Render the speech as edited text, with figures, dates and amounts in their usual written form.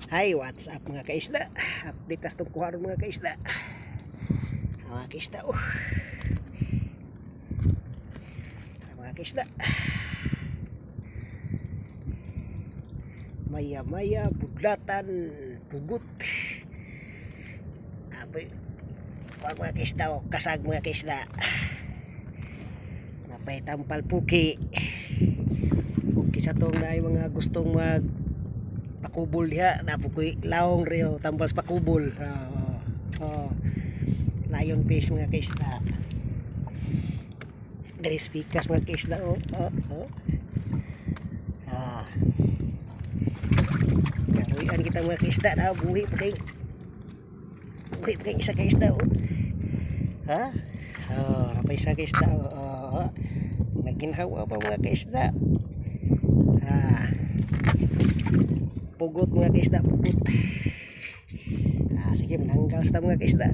Hi, what's up mga kaisda? Update tas itong kuha rin mga kaisda. Mga kaisda, mga kaisda. Maya-maya, budlatan, pugut. Apoy, mga kaisda, kasag mga kaisda. Napay tampal puki. Puki sa itong na mga gustong pakubol diha, napukoy laong rio tambal sa pakubol. Lion fish mga kaisda. Dari spikas mga kaisda. Kaluyan kita mga kaisda na buhi pa kay isa kaisda. Apa isa kaisda. Naginhawa pa mga kaisda. Pugot mga kaisda, pugot. Sige, menanggal sa mga kaisda.